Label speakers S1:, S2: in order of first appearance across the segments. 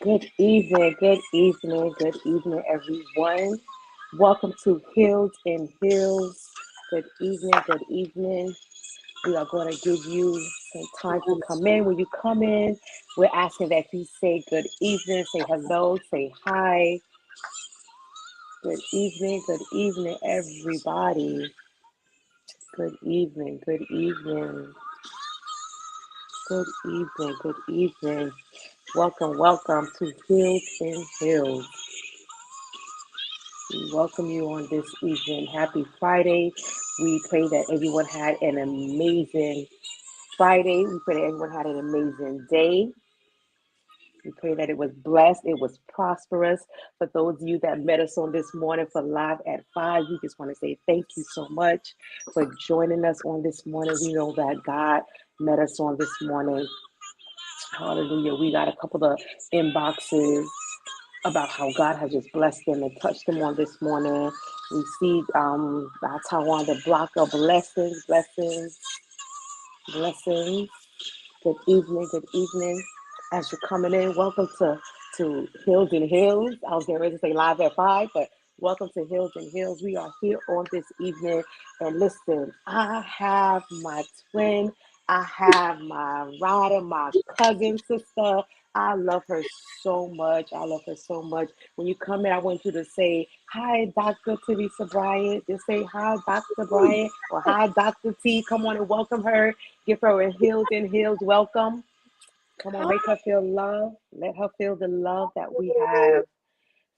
S1: good evening, good evening, everyone. Welcome to Hills and Hills. Good evening, good evening. We are going to give you some time to come in. When you come in, we're asking that you say good evening, say hello, say hi. Good evening, everybody. Good evening, good evening, good evening. Welcome to Hills and Hills. We welcome you on this evening. Happy Friday. We pray that everyone had an amazing Friday. We pray that everyone had an amazing day. We pray that it was blessed, it was prosperous. For those of you that met us on this morning for Live at 5, we just want to say thank you so much for joining us on this morning. We know that God met us on this morning. Hallelujah. We got a couple of inboxes about how God has just blessed them and touched them on this morning. We see Taiwan, the block of blessings. Good evening, good evening. As you're coming in, welcome to Hills and Hills. I was getting ready to say Live at 5, but welcome to Hills and Hills. We are here on this evening. And listen, I have my twin, I have my rider, my cousin sister. I love her so much. I love her so much. When you come in, I want you to say, hi, Dr. Teresa Bryant. Just say, hi, Dr. Bryant, or hi, Dr. T. Come on and welcome her. Give her a Hills and Hills welcome. Come on, make her feel love. Let her feel the love that we have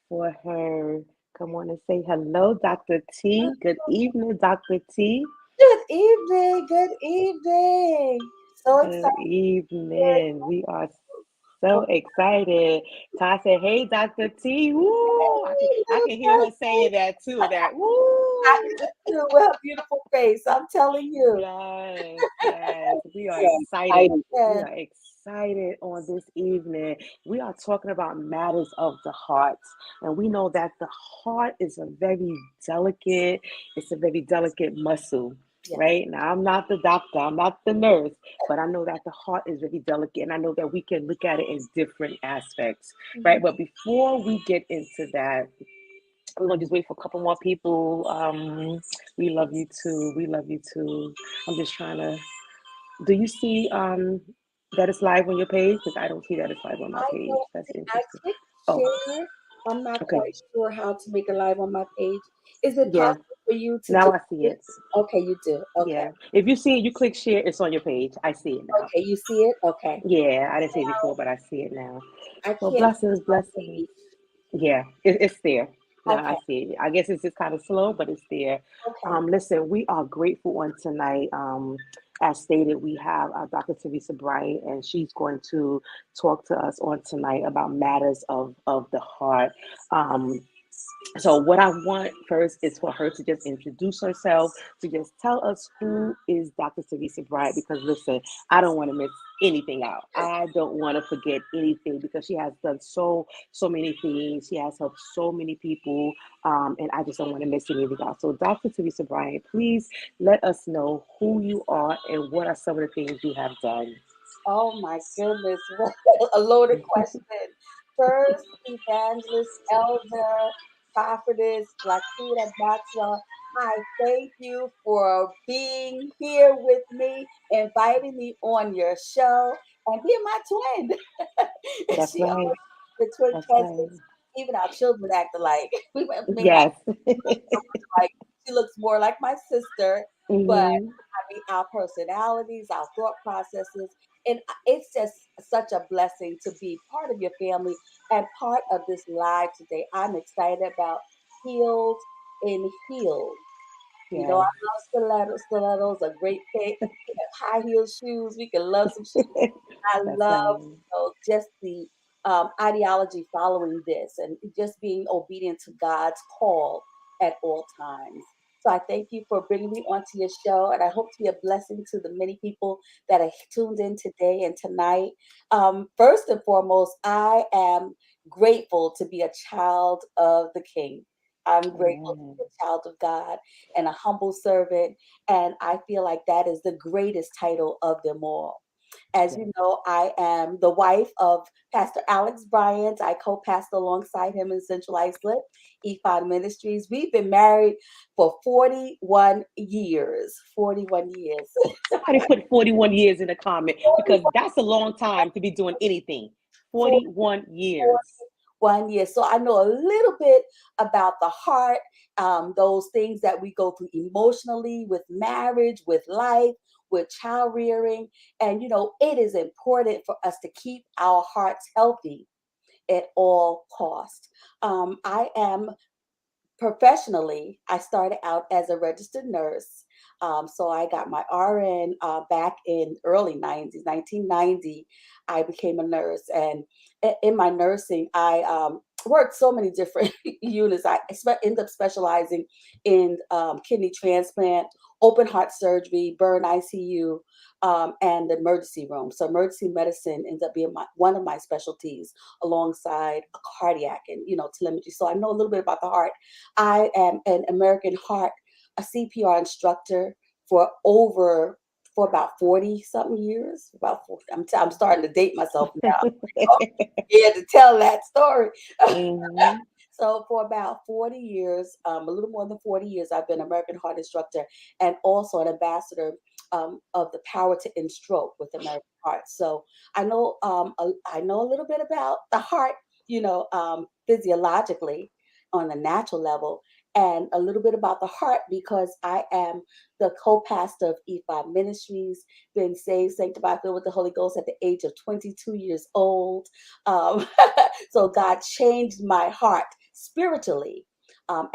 S1: for her. Come on and say hello, Dr. T. Good evening, Dr. T.
S2: Good evening. Good evening. So
S1: Good
S2: excited here.
S1: evening. We are so excited. Ty said, hey, Dr. T. Woo! I can hear her saying that too. That
S2: I
S1: woo!
S2: do too. What a beautiful face. I'm telling you.
S1: Yes, yes. We are
S2: Yeah.
S1: excited. We
S2: Yes.
S1: are excited on this evening. We are talking about matters of the heart. And we know that the heart is it's a very delicate muscle,
S2: Yes.
S1: right? Now, I'm not the doctor, I'm not the nurse, but I know that the heart is very delicate. And I know that we can look at it in different aspects, right?
S2: Mhm.
S1: But before we get into that, we're gonna just wait for a couple more people. We love you too. We love you too. I'm just trying to. Do you see that it's live on your page? Because I don't see that it's live on my
S2: I
S1: page.
S2: don't
S1: That's
S2: think I
S1: interesting.
S2: clicked
S1: Oh,
S2: share. I'm not
S1: okay.
S2: quite sure how to make a live on my page. Is it
S1: Yeah.
S2: possible for you to do
S1: Now I see
S2: it?
S1: it.
S2: Okay, you do. Okay.
S1: Yeah. If you see it, you click share. It's on your page. I see it now.
S2: Okay, you see it? Okay.
S1: Yeah, I didn't see it before, but I see it now.
S2: I
S1: So
S2: can't see
S1: blessings,
S2: my
S1: blessings.
S2: page.
S1: Yeah, it's there. Now I
S2: Okay.
S1: see it. I guess it's just kind of slow, but it's there.
S2: Okay.
S1: Listen, we are grateful on tonight. As stated, we have Dr. Teresa Bryant, and she's going to talk to us on tonight about matters of the heart. Um, so what I want first is for her to just introduce herself, to just tell us who is Dr. Teresa Bryant, because listen, I don't want to miss anything out. I don't want to forget anything because she has done so many things. She has helped so many people, and I just don't want to miss anything out. So Dr. Teresa Bryant, please let us know who you are and what are some of the things you have done.
S2: Oh my goodness, what a loaded question. First, evangelist, elder, prophetess, Blackita Maxwell, I thank you for being here with me, inviting me on your show, and being my twin. And
S1: That's
S2: she
S1: right.
S2: always, the twin
S1: That's right.
S2: cousins, even our children act alike. We may not
S1: Yes.
S2: look so much alike. She looks more like my sister, but
S1: Hmm.
S2: I mean, our personalities, our thought processes, and it's just such a blessing to be part of your family and part of this live today. I'm excited about heels in heels. You know, I
S1: Yes.
S2: love stilettos, a great fit. We have high heel shoes. We can love some shoes. I
S1: That's
S2: love,
S1: right.
S2: just the ideology following this and just being obedient to God's call at all times. So I thank you for bringing me onto your show, and I hope to be a blessing to the many people that are tuned in today and tonight. First and foremost, I am grateful to be a child of the King. I'm grateful to
S1: Amen.
S2: be a child of God and a humble servant, and I feel like that is the greatest title of them all. As
S1: Yes.
S2: you know, I am the wife of Pastor Alex Bryant. I co-pastor alongside him in Central Islip, E5 Ministries. We've been married for 41 years. 41 years.
S1: Somebody put 41 years in the comment because that's a long time to be doing anything. 41 years.
S2: 1 year. So I know a little bit about the heart, those things that we go through emotionally with marriage, with life, with child rearing. And, it is important for us to keep our hearts healthy at all costs. I am professionally, I started out as a registered nurse. So I got my RN back in early 90s, 1990. I became a nurse. And in my nursing, I worked so many different units. I ended up specializing in kidney transplant, open heart surgery, burn ICU, and the emergency room. So emergency medicine ends up being one of my specialties alongside a cardiac and, telemetry. So I know a little bit about the heart. I am an American Heart, a CPR instructor for about 40 something years. About 40, I'm starting to date myself now. Oh, yeah, to tell that story.
S1: Mhm.
S2: So for about 40 years, a little more than 40 years, I've been American Heart instructor and also an ambassador of the Power to End Stroke with American Heart. So I know a little bit about the heart, physiologically on a natural level, and a little bit about the heart because I am the co-pastor of E5 Ministries, been saved, sanctified, filled with the Holy Ghost at the age of 22 years old. Um, so God changed my heart spiritually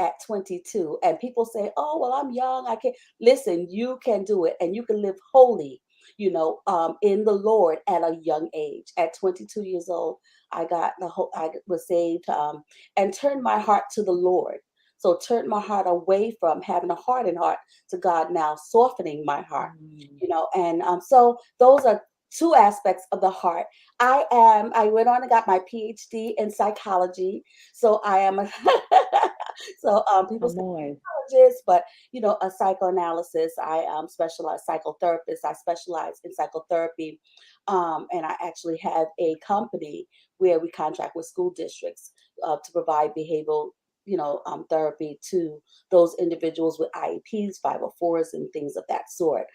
S2: at 22. And people say, "Oh, well, I'm young. I can't." Listen, you can do it, and you can live holy, in the Lord at a young age. At 22 years old, I was saved and turned my heart to the Lord. So turned my heart away from having a hardened heart to God now softening my heart,
S1: Mm.
S2: and so those are two aspects of the heart. I went on and got my PhD in psychology. So I am a, so people
S1: Come
S2: say
S1: on.
S2: psychologist, but a psychoanalysis. I specialize psychotherapist. I specialize in psychotherapy. And I actually have a company where we contract with school districts to provide behavioral therapy to those individuals with IEPs, 504s, and things of that sort.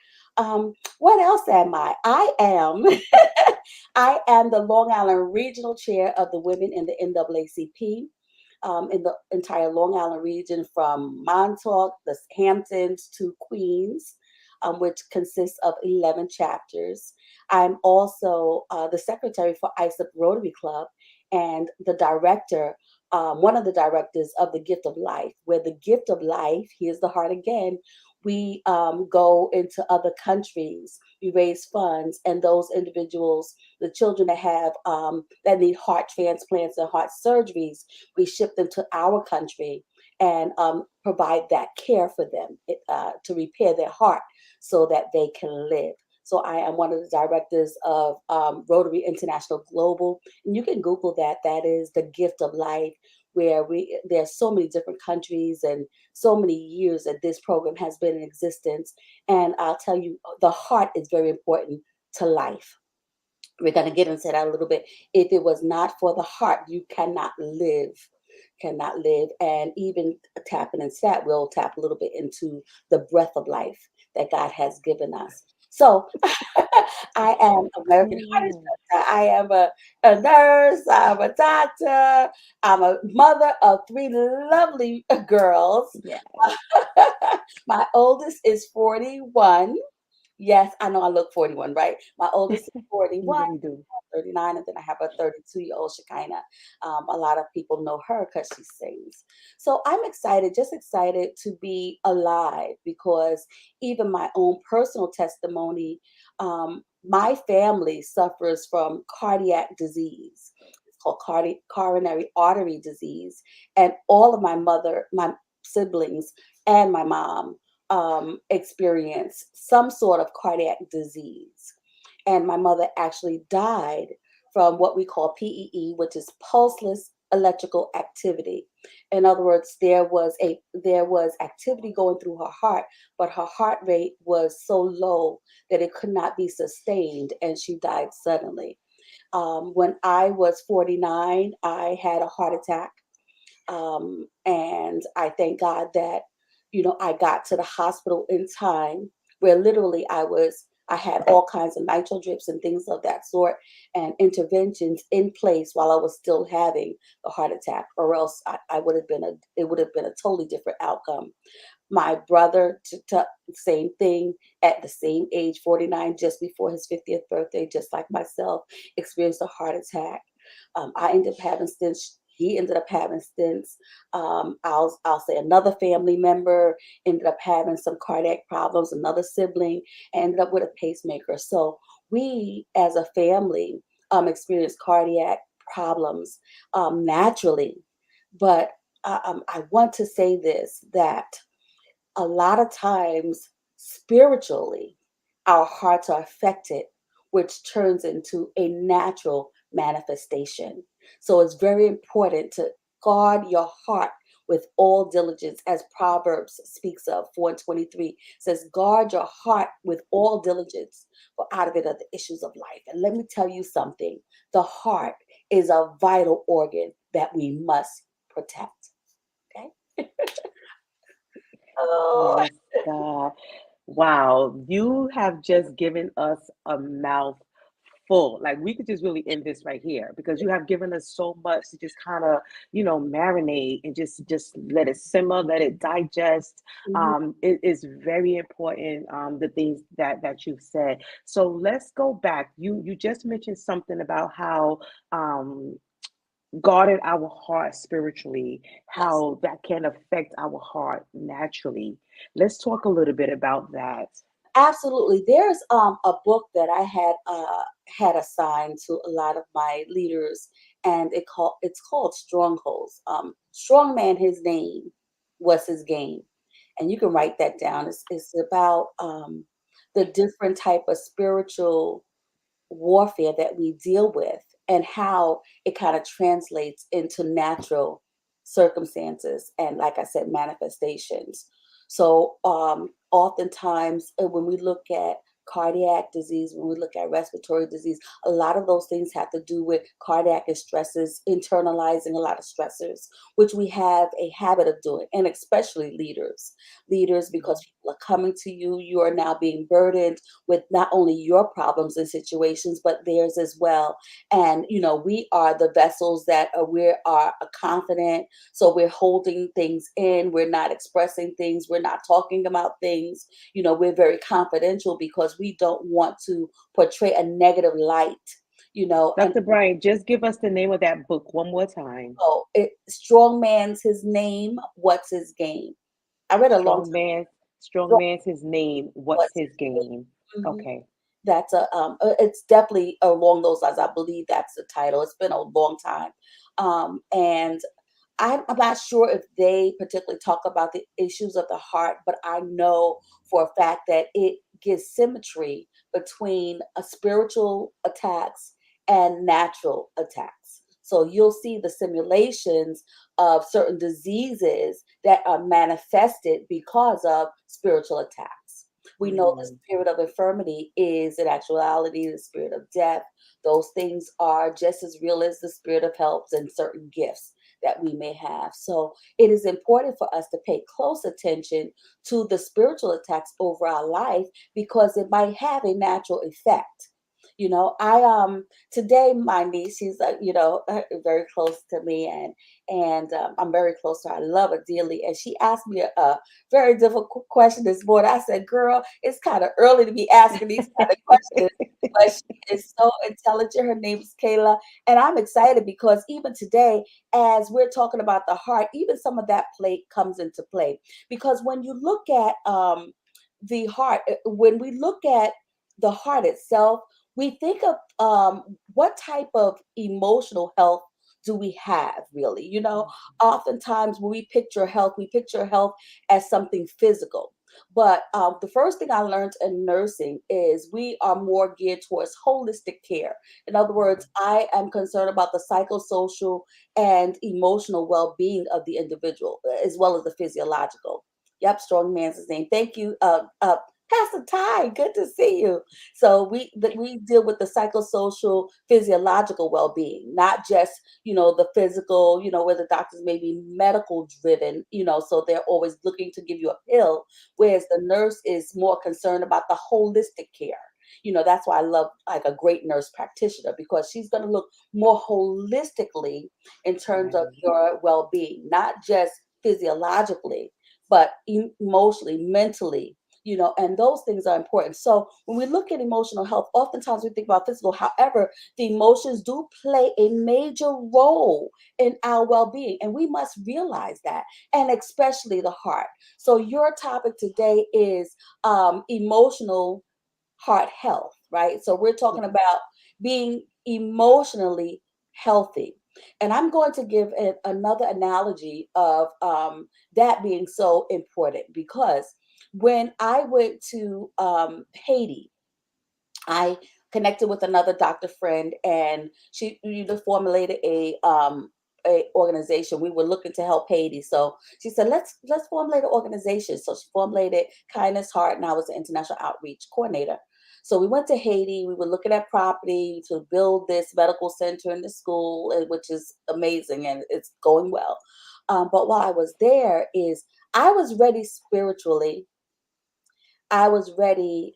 S2: What else am I? I am the Long Island Regional Chair of the Women in the NAACP. In the entire Long Island region, from Montauk, the Hamptons to Queens, which consists of 11 chapters. I'm also the secretary for ISIP Rotary Club and the director, one of the directors of the Gift of Life, where the Gift of Life, here's the heart again, we go into other countries, we raise funds, and those individuals, the children that have that need heart transplants and heart surgeries, we ship them to our country and provide that care for them to repair their heart so that they can live. So I am one of the directors of Rotary International Global, and you can Google that. That is the Gift of Life, where there's so many different countries and so many years that this program has been in existence. And I'll tell you, the heart is very important to life. We're going to get into that a little bit. If it was not for the heart, you cannot live. And even tapping into that, we'll tap a little bit into the breath of life that God has given us. So I am American Heart
S1: Mm.
S2: Instructor. I am a nurse. I'm a doctor. I'm a mother of three lovely girls.
S1: Yeah,
S2: My oldest is 41. Yes, I know I look 41, right? My oldest is
S1: you
S2: 41,
S1: really do.
S2: 39, and then I have a 32-year-old Shekinah. A lot of people know her because she sings. So I'm excited, just excited to be alive because even my own personal testimony, my family suffers from cardiac disease. It's called coronary artery disease. And all of my siblings and my mom experience some sort of cardiac disease. And my mother actually died from what we call PEE, which is pulseless electrical activity. In other words, there was activity going through her heart, but her heart rate was so low that it could not be sustained, and she died suddenly. When I was 49, I had a heart attack. And I thank God that, I got to the hospital in time, where literally I had all kinds of nitro drips and things of that sort, and interventions in place while I was still having the heart attack, or else I would have been it would have been a totally different outcome. My brother, same thing, at the same age, 49, just before his 50th birthday, just like myself, experienced a heart attack. I ended up having stents. He ended up having stents. I'll say another family member ended up having some cardiac problems. Another sibling ended up with a pacemaker. So we, as a family, experienced cardiac problems naturally. But I want to say this, that a lot of times spiritually our hearts are affected, which turns into a natural manifestation. So it's very important to guard your heart with all diligence, as Proverbs speaks of. 4:23 says, guard your heart with all diligence, for out of it are the issues of life. And let me tell you something, the heart is a vital organ that we must protect. Okay. Oh,
S1: Yes, God. Wow, you have just given us a mouthful. Like we could just really end this right here because you have given us so much to just kind of, marinate and just let it simmer, let it digest.
S2: mhm.
S1: It is very important, the things that you've said. So let's go back. You just mentioned something about how um guarded our heart spiritually,
S2: Yes.
S1: how that can affect our heart naturally. Let's talk a little bit about that.
S2: Absolutely. There's a book that I had assigned to a lot of my leaders, and it's called Strongholds. Strong man, his name was his game, and you can write that down. It's about the different type of spiritual warfare that we deal with, and how it kind of translates into natural circumstances and, like I said, manifestations. So oftentimes when we look at cardiac disease, when we look at respiratory disease, a lot of those things have to do with cardiac stresses, internalizing a lot of stressors, which we have a habit of doing, and especially leaders, because people are coming to you, you are now being burdened with not only your problems and situations, but theirs as well. And, we are the vessels that we are confident. So we're holding things in. We're not expressing things. We're not talking about things. We're very confidential because we don't want to portray a negative light, and
S1: Dr. Brian, just give us the name of that book one more time.
S2: so strong man's his name, what's his game? I read a long
S1: Strong
S2: time
S1: man, strong
S2: ago.
S1: man's his name. What's
S2: What's
S1: his
S2: his
S1: game?
S2: game?
S1: Okay.
S2: That's it's definitely along those lines. I believe that's the title. It's been a long time. And I'm not sure if they particularly talk about the issues of the heart, but I know for a fact that it gives symmetry between a spiritual attacks and natural attacks. So you'll see the simulations of certain diseases that are manifested because of spiritual attacks. We know the
S1: Mm.
S2: spirit of infirmity is in actuality the spirit of death. Those things are just as real as the spirit of health and certain gifts that we may have. So it is important for us to pay close attention to the spiritual attacks over our life, because it might have a natural effect. I today my niece, she's very close to me, and I'm very close to her. I love her dearly, and she asked me a very difficult question this morning. I said, "Girl, it's kind of early to be asking these kind of questions." But she is so intelligent. Her name is Kayla, and I'm excited because even today, as we're talking about the heart, even some of that play comes into play. Because when you look at the heart, when we look at the heart itself, we think of what type of emotional health do we have, really. Oftentimes when we picture health as something physical. But the first thing I learned in nursing is we are more geared towards holistic care. In other words, I am concerned about the psychosocial and emotional well-being of the individual, as well as the physiological. Yep, strong man's his name. Thank you, Pastor Ty. Good to see you. So we deal with the psychosocial, physiological well-being, not just the physical. Where the doctors may be medical driven. So they're always looking to give you a pill, whereas the nurse is more concerned about the holistic care. That's why I love like a great nurse practitioner, because she's going to look more holistically in terms of
S1: Right.
S2: your well-being, not just physiologically, but emotionally, mentally. And those things are important. So when we look at emotional health, oftentimes we think about physical. However, the emotions do play a major role in our well-being, and we must realize that, and especially the heart. So your topic today is emotional heart health, right? So we're talking
S1: Yeah.
S2: about being emotionally healthy. And I'm going to give another analogy of that being so important, because when I went to Haiti, I connected with another doctor friend, and she formulated a organization. We were looking to help Haiti, so she said, "Let's formulate an organization." So she formulated Kindness Heart, and I was the international outreach coordinator. So we went to Haiti. We were looking at property to build this medical center in the school, which is amazing, and it's going well. But while I was there, is I was ready spiritually, I was ready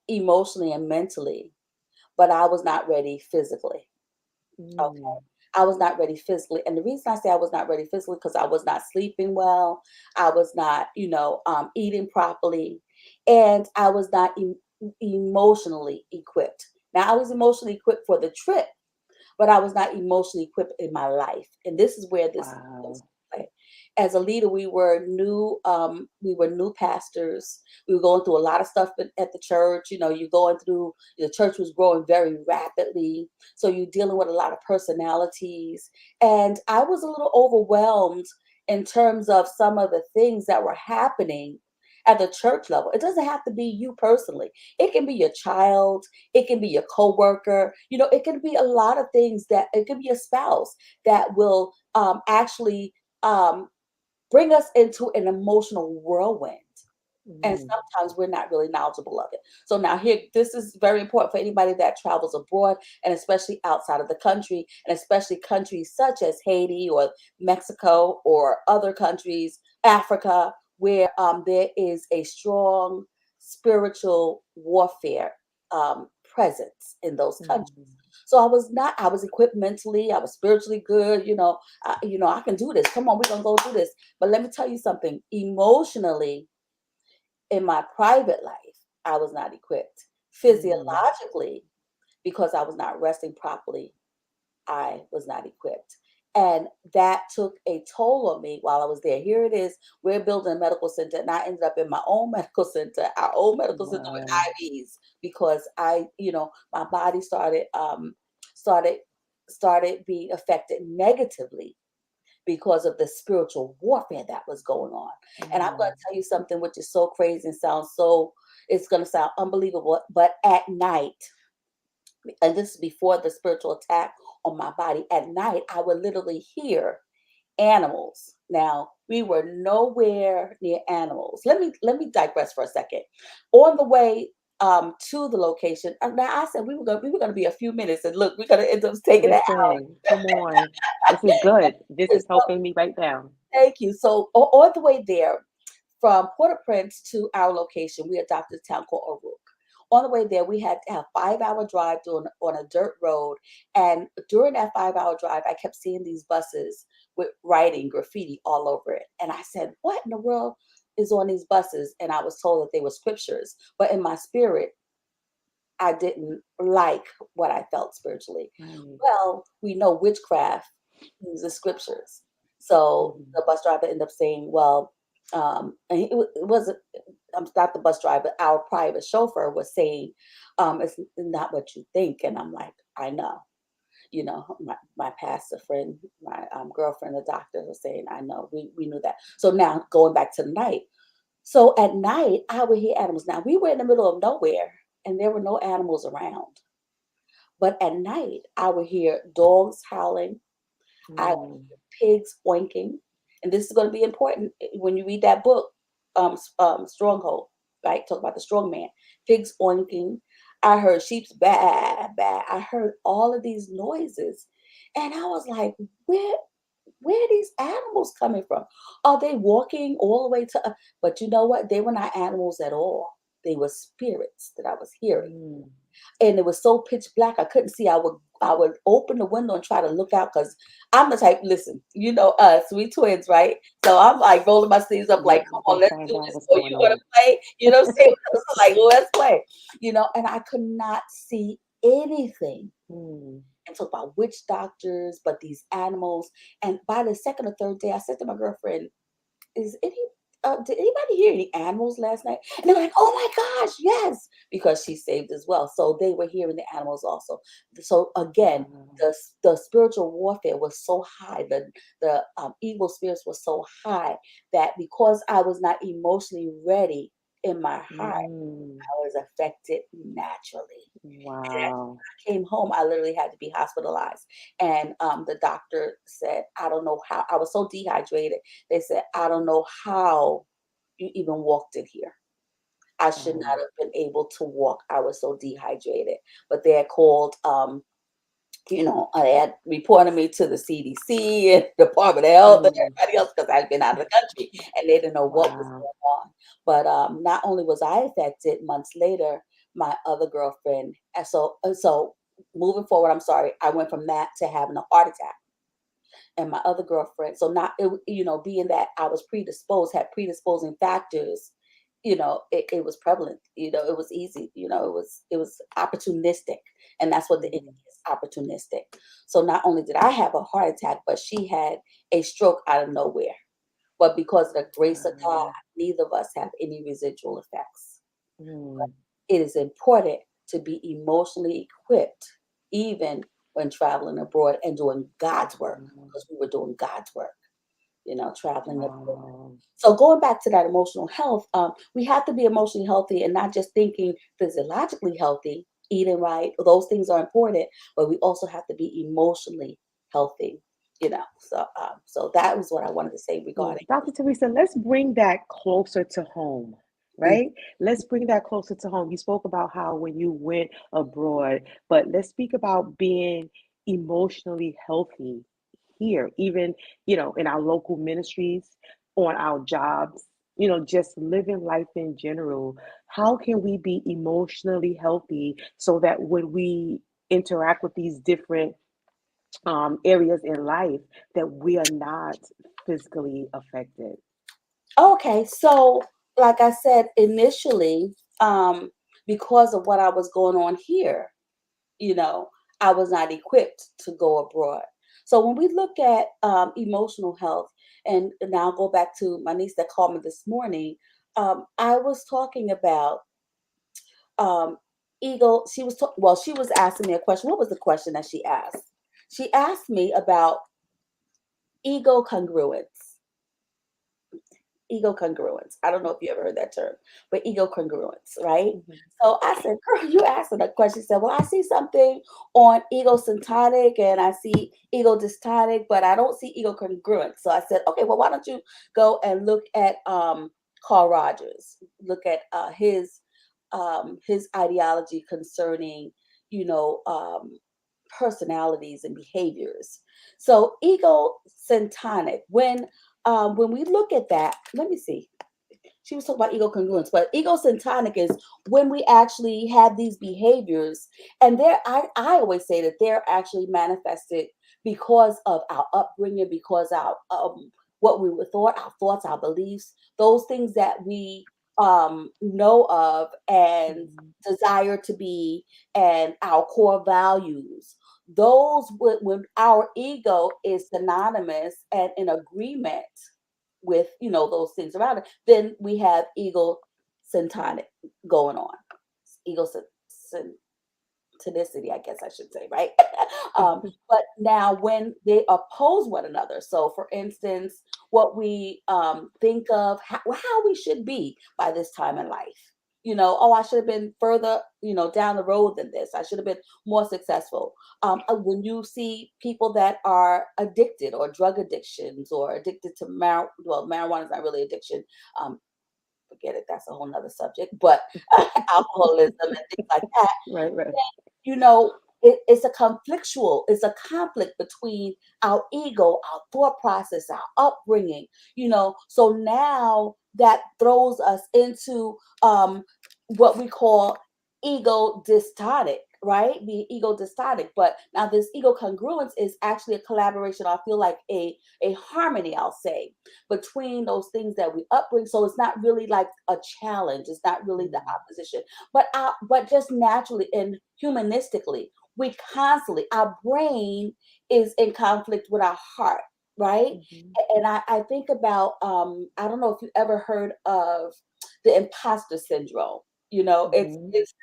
S2: emotionally and mentally, but I was not ready physically. Okay.
S1: Mm.
S2: I was not ready physically. And the reason I say I was not ready physically, because I was not sleeping well. I was not, eating properly. And I was not emotionally equipped. Now, I was emotionally equipped for the trip, but I was not emotionally equipped in my life. And this is where this comes
S1: Wow.
S2: into play. As a leader, we were new pastors. We were going through a lot of stuff at the church. You're going through, the church was growing very rapidly. So you're dealing with a lot of personalities. And I was a little overwhelmed in terms of some of the things that were happening at the church level. It doesn't have to be you personally. It can be your child, it can be your coworker. It can be a lot of things. That it could be a spouse that will actually um, bring us into an emotional whirlwind. And
S1: Mm.
S2: sometimes we're not really knowledgeable of it. So now here, this is very important for anybody that travels abroad, and especially outside of the country, and especially countries such as Haiti or Mexico or other countries, Africa, where there is a strong spiritual warfare presence in those countries.
S1: Mm.
S2: So I was equipped mentally, I was spiritually good, I can do this. Come on, we're gonna go do this. But let me tell you something, emotionally, in my private life, I was not equipped.
S1: Mm.
S2: Physiologically, because I was not resting properly, I was not equipped. And that took a toll on me while I was there. Here it is. We're building a medical center, and I ended up in my own medical center, our own medical center with
S1: Wow.
S2: IVs, because my body started started being affected negatively because of the spiritual warfare that was going on. And I'm going
S1: Mm.
S2: to tell you something which is so crazy and it's going to sound unbelievable, but at night, and this is before the spiritual attack on my body, at night, I would literally hear animals. Now, we were nowhere near animals. Let me digress for a second. On the way to the location, now I said we were gonna be a few minutes, and look, we're gonna end up taking an hour.
S1: Listen, come on. This is good. This is
S2: So,
S1: helping me right down.
S2: thank you. So on the way there, from Port-au-Prince to our location, we adopted a town called O'Rourke. On the way there, we had to have 5 hour drive on a dirt road. And during that 5 hour drive, I kept seeing these buses with writing graffiti all over it. And I said, what in the world is on these buses? And I was told that they were scriptures. But in my spirit, I didn't like what I felt spiritually.
S1: Right.
S2: Well, we know witchcraft uses scriptures. So
S1: Mhm.
S2: the bus driver ended up saying, well, and it wasn't, not the bus driver, our private chauffeur was saying, it's not what you think. And I'm like, I know. My pastor friend, my girlfriend, the doctor was saying, I know, we knew that. So now going back to the night, So at night, I would hear animals. Now we were in the middle of nowhere, and there were no animals around. But at night, I would hear dogs howling. I would
S1: Mm.
S2: hear pigs oinking. And this is going to be important when you read that book, Stronghold, right? Talk about the strong man. Pigs oinking. I heard sheep's baa baa. I heard all of these noises, and I was like, where are these animals coming from? Are they walking all the way to? But you know what? They were not animals at all. They were spirits that I was hearing,
S1: Mm.
S2: and it was so pitch black I couldn't see. I would open the window and try to look out because I'm the type. Listen, you know us, we twins, right? So I'm like rolling my sleeves up,
S1: Yeah,
S2: like, come
S1: we're
S2: on,
S1: gonna
S2: let's
S1: find
S2: do
S1: out
S2: this.
S1: what's
S2: So
S1: going
S2: you want to
S1: on.
S2: play? You know what I'm saying? So like, let's play. And I could not see anything.
S1: Mm.
S2: And talk about witch doctors, but these animals. And by the second or third day, I said to my girlfriend, is any did anybody hear any animals last night? And they're like, oh my gosh, yes, because she's saved as well. So they were hearing the animals also. So again,
S1: Wow.
S2: the spiritual warfare was so high, the evil spirits were so high that because I was not emotionally ready in my heart,
S1: Mm.
S2: I was affected naturally. And as
S1: Wow.
S2: I came home, I literally had to be hospitalized. And the doctor said, I don't know how, I was so dehydrated. They said, I don't know how you even walked in here. I should not
S1: Wow.
S2: have been able to walk. I was so dehydrated. But they had called, they had reported me to the CDC and Department of Health and
S1: Mm.
S2: everybody else because I'd been out of the country and they didn't know what was
S1: Wow.
S2: going on. But not only was I affected, months later, my other girlfriend. And so moving forward, I'm sorry, I went from that to having a heart attack. And my other girlfriend, so not it, being that I was predisposed, had predisposing factors, it was prevalent. It was easy. It was opportunistic, and that's what the enemy
S1: Mm.
S2: is, opportunistic. So not only did I have a heart attack, but she had a stroke out of nowhere. But because of the grace of God,
S1: Wow.
S2: neither of us have any residual effects.
S1: Mm.
S2: It is important to be emotionally equipped, even when traveling abroad and doing God's work, because we were doing God's work, traveling abroad.
S1: Wow.
S2: So going back to that emotional health, we have to be emotionally healthy and not just thinking physiologically healthy, eating right. Those things are important, but we also have to be emotionally healthy. So that was what I wanted to say
S1: So,
S2: regarding.
S1: Dr. Teresa, let's bring that closer to home,
S2: Mm.
S1: right? Let's bring that closer to home. You spoke about how when you went abroad, but let's speak about being emotionally healthy here, even, in our local ministries, on our jobs, just living life in general. How can we be emotionally healthy so that when we interact with these different areas in life that we are not physically affected?
S2: Okay, so like I said initially, because of what I was going on here, you know, I was not equipped to go abroad. So when we look at emotional health, and now I'll go back to my niece that called me this morning, I was talking about um, ego. She was asking me a question. What was the question that she asked? She asked me about ego congruence. Ego congruence. I don't know if you ever heard that term, but ego congruence, right?
S1: Mhm.
S2: So I said, girl, you asked her that question. She said, well, I see something on ego syntonic and I see ego dystonic, but I don't see ego congruent. So I said, okay, well, why don't you go and look at Carl Rogers, look at his ideology concerning, you know, um, personalities and behaviors. So ego syntonic, when we look at that, let me see. She was talking about ego congruence, but ego syntonic is when we actually have these behaviors, and I always say that they're actually manifested because of our upbringing, because our what we were thought, our thoughts, our beliefs, those things that we know of and
S1: Mhm.
S2: desire to be, and our core values. Those when our ego is synonymous and in agreement with those things around it, then we have ego syntonic going on. Ego syntonic. opportunisticity, I guess I should say, right? But now when they oppose one another, so for instance, what we think of how we should be by this time in life. Oh, I should have been further, down the road than this. I should have been more successful. When you see people that are addicted or drug addictions or addicted to marijuana is not really addiction. Um, Forget it. That's a whole nother subject. But alcoholism and things like that,
S1: Right, right.
S2: you know, it's a conflict between our ego, our thought process, our upbringing, So now that throws us into what we call ego dystonic, right? Being ego dystonic. But now this ego congruence is actually a collaboration. I feel like a harmony, I'll say, between those things that we upbring. So it's not really like a challenge. It's not really the opposition, but just naturally and humanistically, we constantly our brain is in conflict with our heart, right?
S1: Mhm,
S2: And I think about I don't know if you ever heard of the imposter syndrome.
S1: mhm,
S2: It's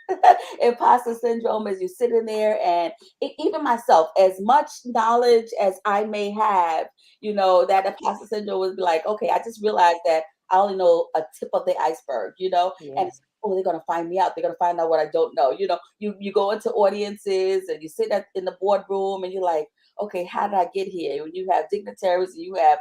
S2: imposter syndrome as you're sitting there, and even myself, as much knowledge as I may have, that imposter syndrome would be like, okay, I just realized that I only know a tip of the iceberg, and
S1: yeah.
S2: it's, oh, they're gonna find me out. They're gonna find out what I don't know. You go into audiences and you sit in the boardroom and you're like, okay, how did I get here? When you have dignitaries and you have,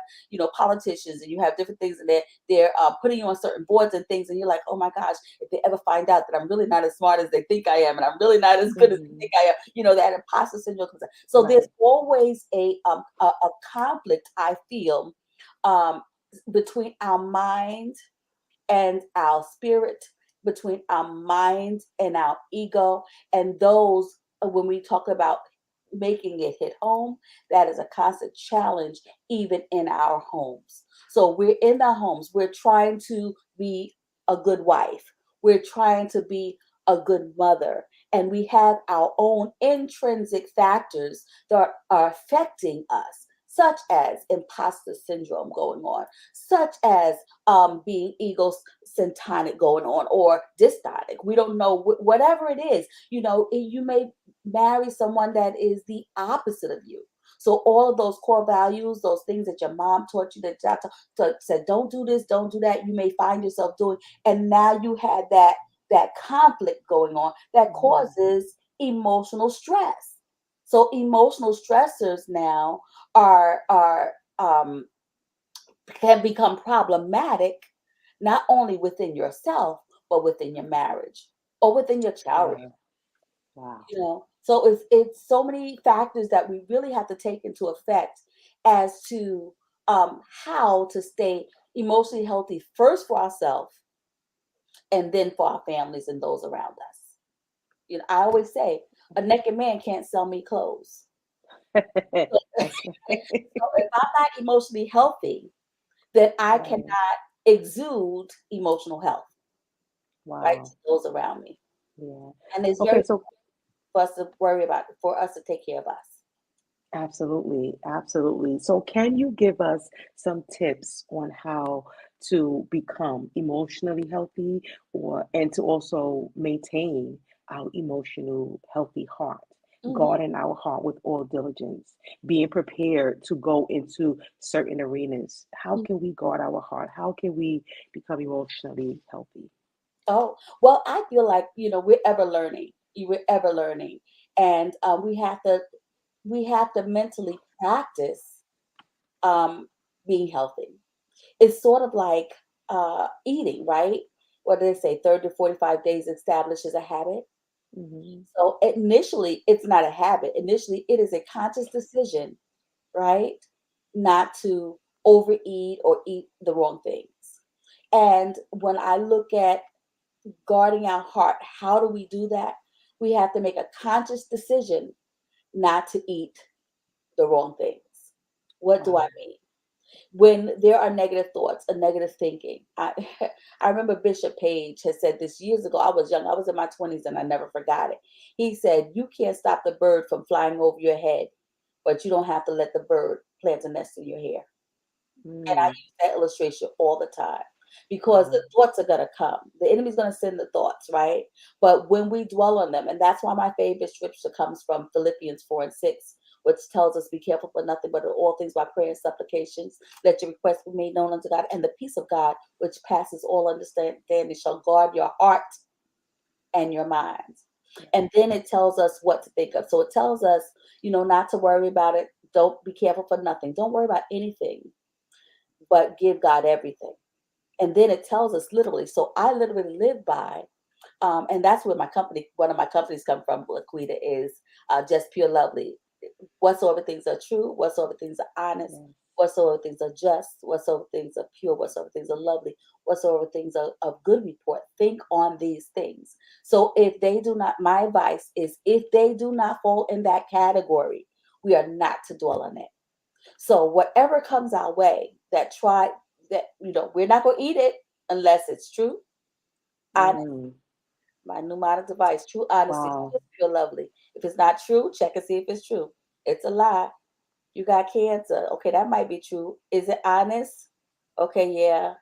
S2: politicians and you have different things, and they're putting you on certain boards and things, and you're like, oh my gosh, if they ever find out that I'm really not as smart as they think I am, and I'm really not as good as they
S1: Mhm,
S2: think I am, that imposter syndrome comes out. So there's
S1: right.
S2: always a conflict, I feel, um, between our mind and our spirit, between our mind and our ego. And those, when we talk about making it hit home, that is a constant challenge, even in our homes. So we're in the homes, we're trying to be a good wife, we're trying to be a good mother, and we have our own intrinsic factors that are affecting us, such as imposter syndrome going on, such as being egocentric going on, or dystonic. We don't know whatever it is. You may marry someone that is the opposite of you. So all of those core values, those things that your mom taught you, that said, don't do this, don't do that, you may find yourself doing, and now you had that conflict going on that
S1: Mhm,
S2: causes emotional stress. So emotional stressors now are can become problematic, not only within yourself, but within your marriage or within your child.
S1: wow, wow.
S2: So it's so many factors that we really have to take into effect as to how to stay emotionally healthy, first for ourselves and then for our families and those around us. I always say a naked man can't sell me clothes.
S1: That's right.
S2: So if I'm not emotionally healthy, then I
S1: Right.
S2: cannot exude emotional health, right, to
S1: Wow.
S2: those around me.
S1: Yeah.
S2: And it's very
S1: Okay, so
S2: for us to worry about, for us to take care of us.
S1: absolutely, absolutely. So can you give us some tips on how to become emotionally healthy or and to also maintain our emotional healthy heart,
S2: Mhm.
S1: guarding our heart with all diligence, being prepared to go into certain arenas? How
S2: Mm.
S1: can we guard our heart? How can we become emotionally healthy?
S2: Oh, well, I feel like, we're ever learning. We're ever learning. And we have to mentally practice um, being healthy. It's sort of like eating, right? What do they say? 30 to 45 days establishes a habit.
S1: Hmm.
S2: So initially, it's not a habit. Initially, it is a conscious decision, right? Not to overeat or eat the wrong things. And when I look at guarding our heart, how do we do that? We have to make a conscious decision not to eat the wrong things. What do I
S1: Wow.
S2: mean? When there are negative thoughts or negative thinking, I I remember Bishop Page has said this years ago. I was young, I was in my 20s, and I never forgot it. He said, you can't stop the bird from flying over your head, but you don't have to let the bird plant a nest in your hair. And I
S1: Mm,
S2: use that illustration all the time. because
S1: Wow.
S2: the thoughts are going to come. The enemy's going to send the thoughts, right? But when we dwell on them, and that's why my favorite scripture comes from Philippians 4:6, which tells us, be careful for nothing, but in all things by prayer and supplications, let your requests be made known unto God, and the peace of God, which passes all understanding, shall guard your heart and your minds. And then it tells us what to think of. So it tells us, not to worry about it. Don't be careful for nothing. Don't worry about anything, but give God everything. And then it tells us literally. So I literally live by, and that's where one of my companies come from, Laquita, is Just Pure Lovely. Whatsoever things are true, whatsoever things are honest,
S1: Yes.
S2: whatsoever things are just, whatsoever things are pure, whatsoever things are lovely, whatsoever things are of good report, think on these things. So if they do not, my advice is, if they do not fall in that category, we are not to dwell on it. So whatever comes our way we're not going to eat it unless it's true, honest.
S1: Mm.
S2: My mnemonic device, true honesty,
S1: Wow.
S2: just pure lovely. If it's not true, check and see if it's true. It's a lie. You got cancer. Okay, that might be true. Is it honest? Okay, yeah.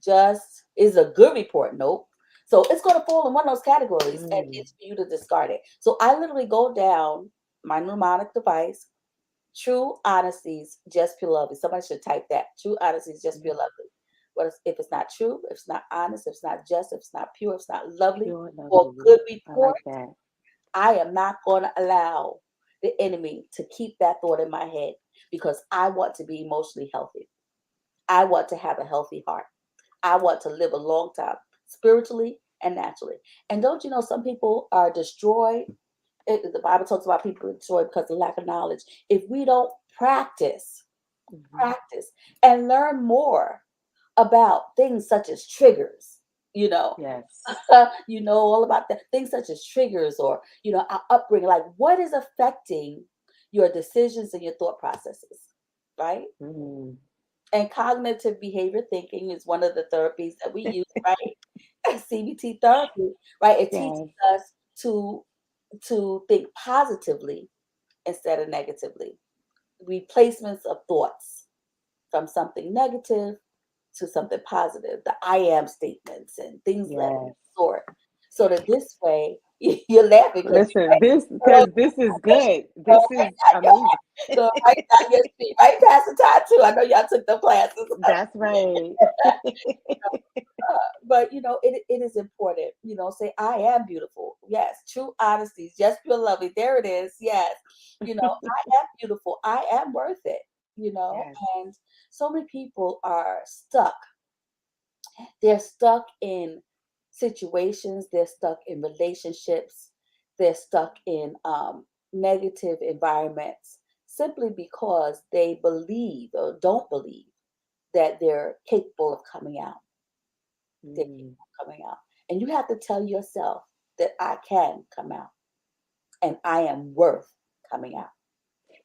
S2: Just is a good report. Nope. So it's going to fall in one of those categories, and
S1: Mm.
S2: it's for you to discard it. So I literally go down my mnemonic device, true honesties, just pure lovely. Somebody should type that. True honesties, just pure lovely. If it's not true, if it's not honest, if it's not just, if it's not pure, if it's not lovely,
S1: Pure,
S2: or
S1: lovely.
S2: good
S1: I
S2: report,
S1: like that.
S2: I am not going to allow the enemy to keep that thought in my head, because I want to be emotionally healthy. I want to have a healthy heart. I want to live a long time, spiritually and naturally. And don't you know, some people are destroyed. The Bible talks about people destroyed because of lack of knowledge. If we don't practice,
S1: Hmm.
S2: practice, and learn more about things such as triggers, you know,
S1: Yes.
S2: all about the things such as triggers, or our upbringing, like what is affecting your decisions and your thought processes, right?
S1: Mm.
S2: And cognitive behavior thinking is one of the therapies that we use, right? CBT therapy, right? It teaches
S1: Yes.
S2: us to think positively instead of negatively. Replacements of thoughts from something negative to something positive, the I am statements and things like that
S1: Yes.
S2: sort. So that this way, you're laughing because
S1: Listen, this
S2: girl,
S1: because this is good. This is amazing.
S2: so right now your speed, right past the time too. I know y'all took the classes.
S1: That's right.
S2: But it is important. Say I am beautiful. Yes, true honesty, just pure lovely. There it is. Yes, I am beautiful. I am worth it.
S1: Yes.
S2: And so many people are stuck. They're stuck in situations. They're stuck in relationships. They're stuck in negative environments simply because they believe or don't believe that they're capable of coming out. They're
S1: Mm.
S2: capable of coming out. And you have to tell yourself that I can come out and I am worth coming out.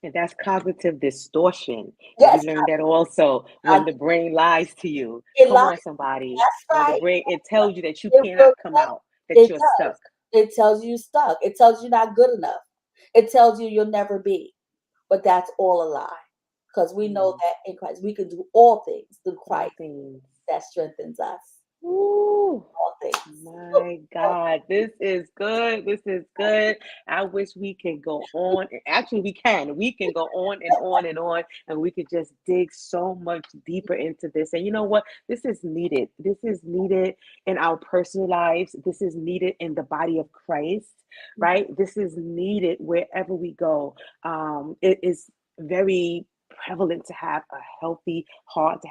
S1: And that's cognitive distortion. We
S2: Yes,
S1: learned that also
S2: I,
S1: when the brain lies to you.
S2: it
S1: Come
S2: lies.
S1: on, somebody.
S2: That's
S1: When the
S2: right.
S1: brain it tells you that you
S2: It
S1: cannot
S2: will
S1: come
S2: tell.
S1: out, that
S2: It
S1: you're
S2: does.
S1: stuck.
S2: It tells you stuck. It tells you not good enough. It tells you you'll never be. But that's all a lie. Because we know
S1: Mm.
S2: that in Christ we can do all things through
S1: All
S2: Christ
S1: things.
S2: that strengthens us.
S1: Ooh.
S2: All things.
S1: My God, this is good. This is good. I wish we can go on. Actually, we can. We can go on and on and on, and we could just dig so much deeper into this. And you know what? This is needed. This is needed in our personal lives. This is needed in the body of Christ, right? This is needed wherever we go. It is very prevalent to have a healthy heart,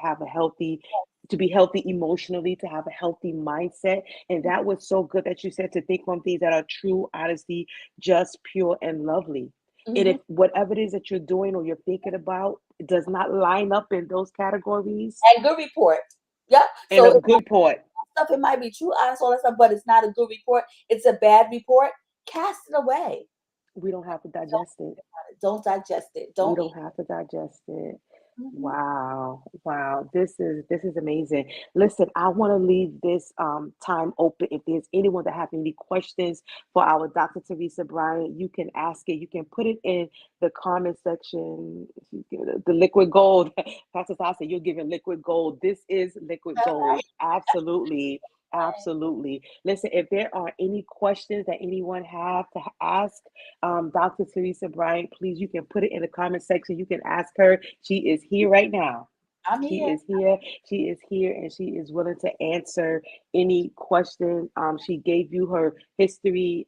S1: to be healthy emotionally, to have a healthy mindset. And that was so good that you said to think on things that are true, honesty, just, pure, and lovely. And
S2: Mhm.
S1: if whatever it is that you're doing or you're thinking about does not line up in those categories,
S2: And good report. Yep.
S1: and
S2: So
S1: a
S2: it might
S1: good point,
S2: be stuff, it might be true, honest, all that stuff, but it's not a good report. It's a bad report. Cast it away.
S1: we don't have to
S2: Don't
S1: digest it.
S2: think about it. Don't digest it.
S1: We
S2: Don't
S1: don't
S2: eat.
S1: have to digest it.
S2: Mhm.
S1: Wow, wow. This is amazing. Listen, I want to leave this time open. If there's anyone that have any questions for our Dr. Teresa Bryant, you can ask it. You can put it in the comment section. The liquid gold. Pastor Todd said you're giving liquid gold. This is liquid
S2: All
S1: gold.
S2: right.
S1: Absolutely. Absolutely. Listen, if there are any questions that anyone have to ask Dr. Teresa Bryant, please, you can put it in the comment section. You can ask her. She is here right now.
S2: I'm
S1: She
S2: here.
S1: is here. She is here, and she is willing to answer any question. She gave you her history,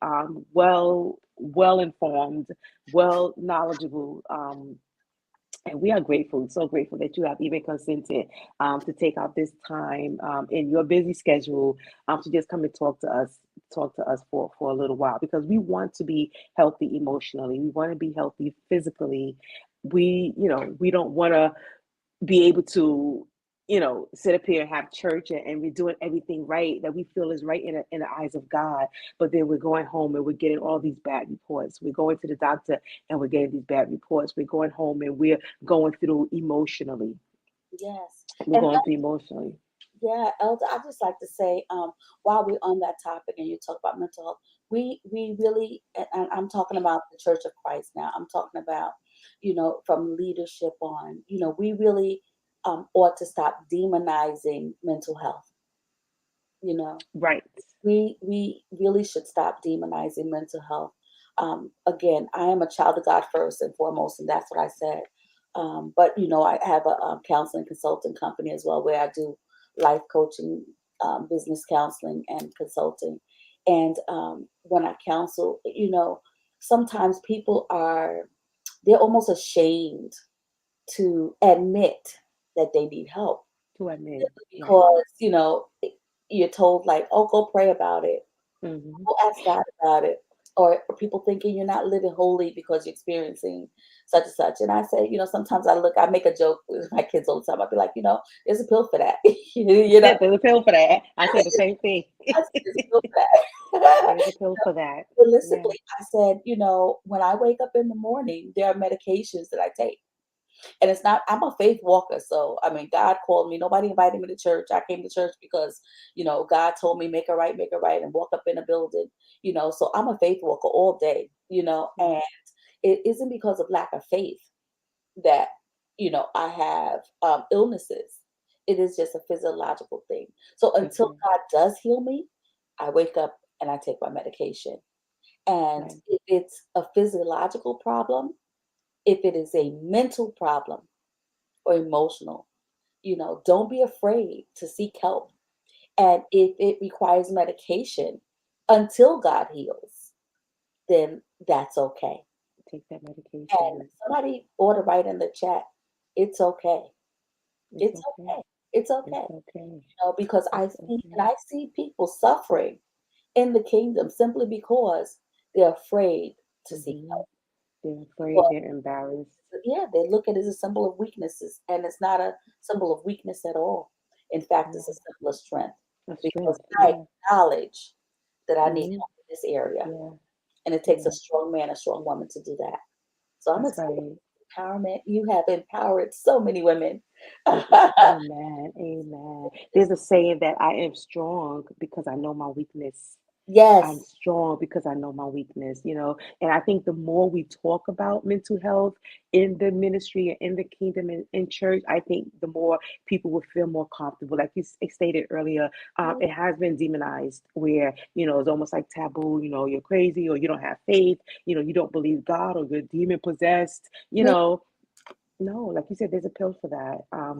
S1: well informed, well knowledgeable. And we are grateful, so grateful that you have even consented to take out this time in your busy schedule to just come and talk to us for a little while because we want to be healthy emotionally. We want to be healthy physically. We don't want to be able to sit up here and have church and we're doing everything right that we feel is right in the eyes of God, but then we're going home and we're getting all these bad reports. We're going to the doctor and we're getting these bad reports. We're going home and we're going through emotionally.
S2: Yes.
S1: We're
S2: And
S1: going through emotionally.
S2: yeah, Elder, I just like to say, while we're on that topic and you talk about mental health, we really, and I'm talking about the Church of Christ now. I'm talking about, from leadership on, we really ought to stop demonizing mental health. You know,
S1: Right.
S2: we really should stop demonizing mental health. Again, I am a child of God first and foremost, and that's what I said. But I have a counseling consulting company as well, where I do life coaching, business counseling, and consulting. And when I counsel, sometimes people they're almost ashamed to admit that they need help
S1: To admit.
S2: simply
S1: Right.
S2: because you're told like, "Oh, go pray about it."
S1: Hmm.
S2: Go ask God about it. Or people thinking you're not living holy because you're experiencing such and such. And I say, sometimes I make a joke with my kids all the time. I'll be like, there's a pill for that. you know,
S1: There's a pill for that. I say the same thing.
S2: I said, there's a pill for that.
S1: There's a pill for that. Yeah.
S2: Realistically, I said, when I wake up in the morning, there are medications that I take. And it's not, I'm a faith walker. So, I mean, God called me. Nobody invited me to church. I came to church because, God told me, make a right, and walk up in a building, So I'm a faith walker all day, and it isn't because of lack of faith that, I have illnesses. It is just a physiological thing. So until
S1: Mhm.
S2: God does heal me, I wake up and I take my medication. And
S1: Right.
S2: if it's a physiological problem, if it is a mental problem, or emotional. Don't be afraid to seek help. And if it requires medication until God heals, then that's okay.
S1: Take that
S2: And
S1: medication.
S2: somebody ought to write in the chat, it's okay.
S1: It's
S2: It's
S1: okay.
S2: okay. It's
S1: It's
S2: okay.
S1: okay.
S2: Because
S1: It's okay.
S2: I see people suffering in the kingdom simply because they're afraid to seek
S1: Hmm.
S2: help.
S1: They're afraid.
S2: Well,
S1: They're embarrassed.
S2: yeah, they look at it as a symbol of weaknesses, and it's not a symbol of weakness at all. In fact, it's a
S1: Yeah.
S2: symbol of strength
S1: A
S2: because
S1: strength.
S2: I
S1: Yeah.
S2: acknowledge that I need
S1: Hmm.
S2: help in this area,
S1: Yeah.
S2: and it takes a
S1: Yeah.
S2: strong man, a strong woman to do that. So I'm
S1: That's
S2: gonna tell you,
S1: right.
S2: empowerment. You have empowered so many women.
S1: Amen. Amen. There's a saying that I am strong because I know my weakness. I'm
S2: Yes.
S1: strong because I know my weakness, and I think the more we talk about mental health in the ministry and in the kingdom and in church, I think the more people will feel more comfortable. Like you stated earlier, it has been demonized where, it's almost like taboo, you're crazy or you don't have faith, you don't believe God or you're demon possessed, no, like you said, there's a pill for that. A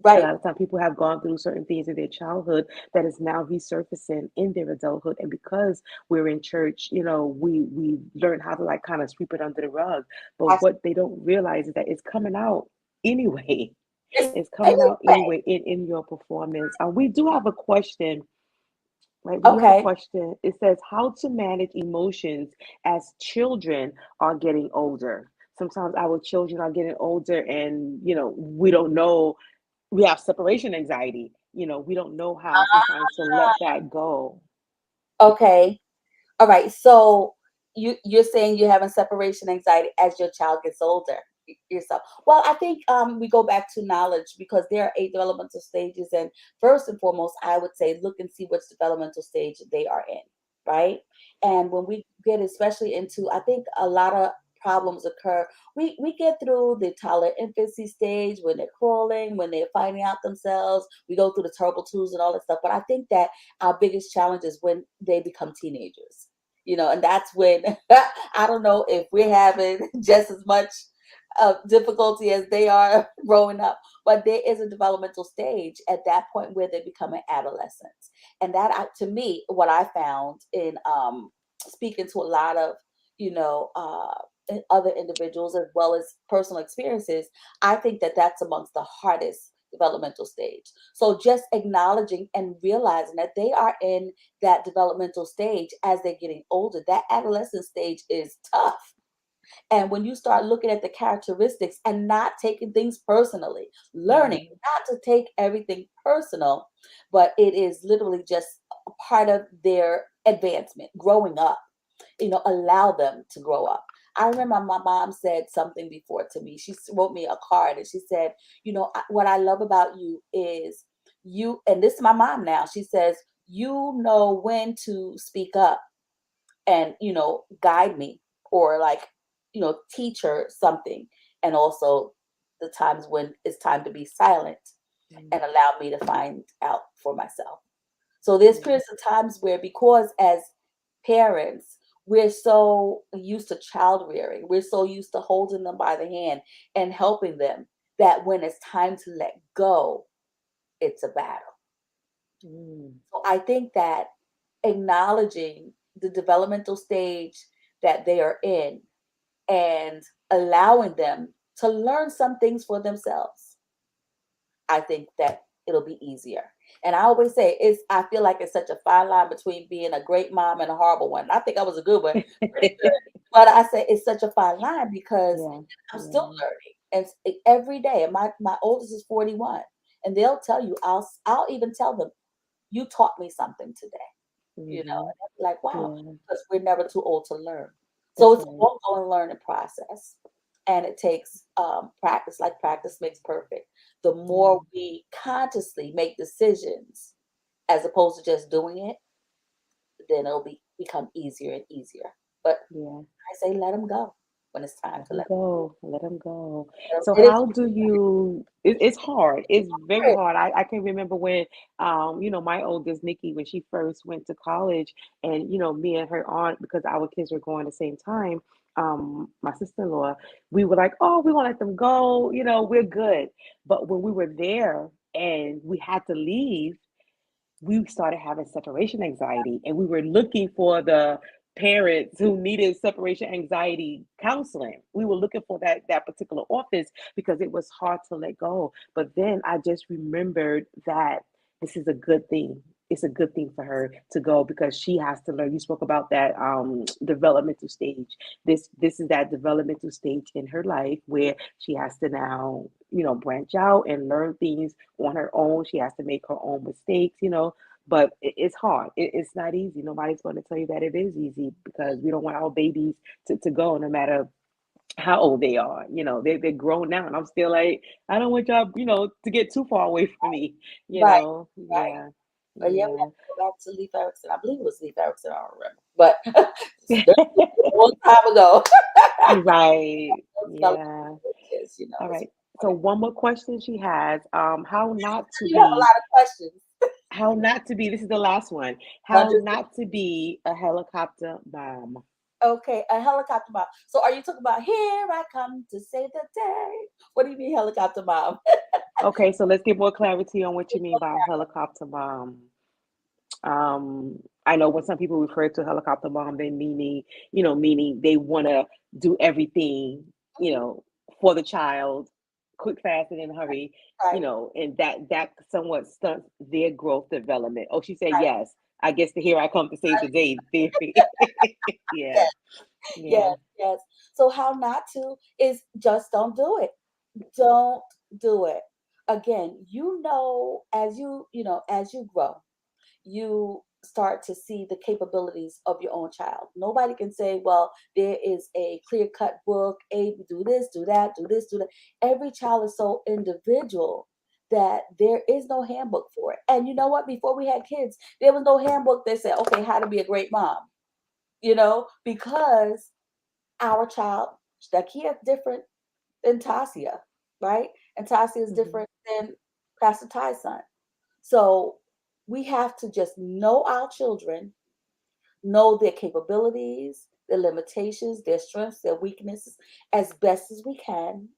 S2: Right.
S1: lot of time people have gone through certain things in their childhood that is now resurfacing in their adulthood, and because we're in church, we learn how to like kind of sweep it under the rug. But
S2: I-
S1: what they don't realize is that it's coming out anyway.
S2: it's-
S1: It's coming out
S2: Anyway,
S1: anyway in your performance. We do have a question, right? We do have a
S2: okay.
S1: question. It says how to manage emotions as children are getting older. Sometimes our children are getting older, and we don't know, we have separation anxiety. We don't know how sometimes to let that go.
S2: Okay. All right. So you're saying you're having separation anxiety as your child gets older. yourself? Well, I think we go back to knowledge because there are 8 developmental stages, and first and foremost, I would say look and see which developmental stage they are in, right? And when we get especially into, I think a lot of problems occur. We get through the toddler infancy stage when they're crawling, when they're finding out themselves. We go through the terrible twos and all that stuff. But I think that our biggest challenge is when they become teenagers, and that's when I don't know if we're having just as much difficulty as they are growing up, but there is a developmental stage at that point where they become an adolescent. And that, to me, what I found in speaking to a lot of, other individuals as well as personal experiences, I think that that's amongst the hardest developmental stage. So just acknowledging and realizing that they are in that developmental stage as they're getting older, that adolescent stage is tough. And when you start looking at the characteristics and not taking things personally, learning not to take everything personal, but it is literally just a part of their advancement, growing up, allow them to grow up. I remember my mom said something before to me. She wrote me a card and she said, what I love about you is you, and this is my mom now, she says, you know when to speak up and guide me, or like teach her something, and also the times when it's time to be silent and allow me to find out for myself. So there's periods of times where, because as parents, we're so used to child rearing, we're so used to holding them by the hand and helping them, that when it's time to let go, it's a battle. So I think that acknowledging the developmental stage that they are in and allowing them to learn some things for themselves, I think that it'll be easier. And I always say I feel like it's such a fine line between being a great mom and a horrible one. I think I was a good one, pretty good. But I say it's such a fine line because I'm still learning, and every day. And my oldest is 41, and they'll tell you, I'll even tell them, you taught me something today. And I'll be like, wow, because we're never too old to learn. So it's an ongoing learning process, and it takes practice. Like practice makes perfect. The more we consciously make decisions as opposed to just doing it, then it'll become easier and easier. But I say let them go when it's time to let
S1: Go, let them go.
S2: them.
S1: So
S2: It is
S1: how do you, it's hard. It's very
S2: hard.
S1: hard. I can remember when, my oldest Nikki, when she first went to college, and, me and her aunt, because our kids were going the same time, my sister-in-law, we were like, oh, we want to let them go, we're good. But when we were there and we had to leave, we started having separation anxiety, and we were looking for the parents who needed separation anxiety counseling. We were looking for that particular office because it was hard to let go. But then I just remembered that this is a good thing. It's a good thing for her to go because she has to learn. You spoke about that developmental stage. This is that developmental stage in her life where she has to now, branch out and learn things on her own. She has to make her own mistakes. But it's hard. It's not easy. Nobody's going to tell you that it is easy because we don't want our babies to go no matter how old they are. They're grown now, and I'm still like, I don't want y'all, to get too far away from me.
S2: Right, right.
S1: Yeah,
S2: But yeah, we have
S1: yeah.
S2: to go back to Leif Erikson. I believe it was Leif Erikson. I don't remember, but a long time ago.
S1: Right.
S2: Those
S1: Yeah.
S2: stages,
S1: All
S2: it's
S1: right. So
S2: important.
S1: one more question she has.
S2: You have a lot of questions.
S1: How not to be, this is the last one. How
S2: Understood.
S1: not to be a helicopter mom.
S2: Okay, a helicopter mom. So are you talking about here I come to save the day? What do you mean helicopter mom?
S1: Okay, so let's get more clarity on what you mean by helicopter mom. I know when some people refer to helicopter mom, they meaning they want to do everything, you
S2: Mhm.
S1: know, for the child, quick, fast, and in a hurry,
S2: Right,
S1: and that somewhat stunts their growth development. Oh, she said
S2: right.
S1: yes. I guess the here I come to save the day theory. Yeah,
S2: Yes,
S1: yeah.
S2: yes, yes. So how not to is just don't do it. Don't do it. Again, as you grow, you start to see the capabilities of your own child. Nobody can say, well, there is a clear-cut book, A, do this, do that, do this, do that. Every child is so individual that there is no handbook for it. And you know what? Before we had kids, there was no handbook that said, okay, how to be a great mom, because our child, Shakia, is different than Tasia, right? And Tasia is
S1: Mhm.
S2: different than Pastor Ty's son. So we have to just know our children, know their capabilities, their limitations, their strengths, their weaknesses as best as we can,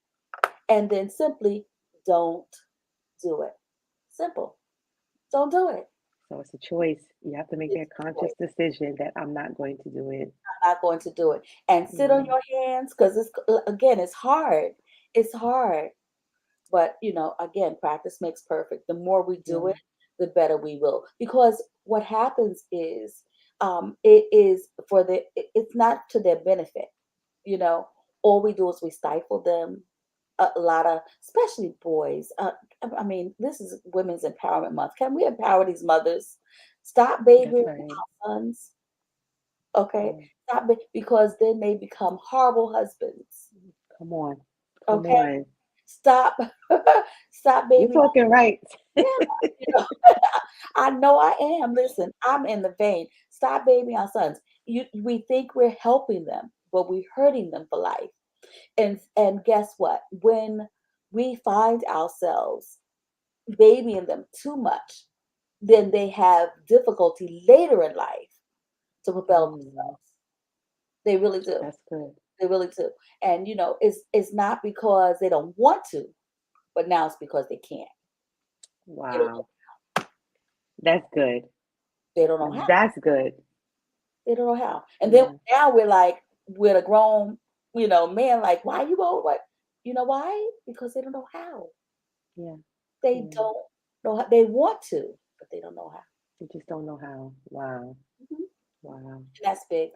S2: and then simply don't do it. Simple. Don't do it.
S1: So it's a choice. You have to make
S2: It's
S1: that
S2: a
S1: conscious
S2: choice.
S1: decision that I'm not going to do it.
S2: I'm not going to do it. And sit on
S1: Yeah.
S2: your hands because again, it's hard. It's hard. But again, practice makes perfect. The more we do
S1: Yeah.
S2: it, the better we will. Because what happens is, it is it's not to their benefit. You know, all we do is we stifle them. A lot of, especially boys. I mean, this is Women's Empowerment Month. Can we empower these mothers? Stop
S1: That's
S2: babying
S1: right.
S2: our sons. Okay,
S1: Yeah.
S2: because then they become horrible husbands.
S1: Come on. Come
S2: Okay,
S1: on.
S2: stop, stop
S1: You're
S2: babying.
S1: talking right.
S2: Yeah, you know, I know I am. Listen, I'm in the vein. Stop babying our sons. We think we're helping them, but we're hurting them for life. And guess what? When we find ourselves babying them too much, then they have difficulty later in life to propel
S1: Mm,
S2: themselves. They really do.
S1: that's good.
S2: They really do. And it's not because they don't want to, but now it's because they can't. They don't know,
S1: Wow. That's good.
S2: they don't know how.
S1: That's good.
S2: They don't know how. And then
S1: Yeah.
S2: now we're like with a grown, man, like, why you going what? You know why? Because they don't know how.
S1: Yeah.
S2: They
S1: Yeah.
S2: don't know how. They want to, but they don't know how.
S1: You just don't know how. Wow.
S2: Mhm.
S1: Wow.
S2: That's big.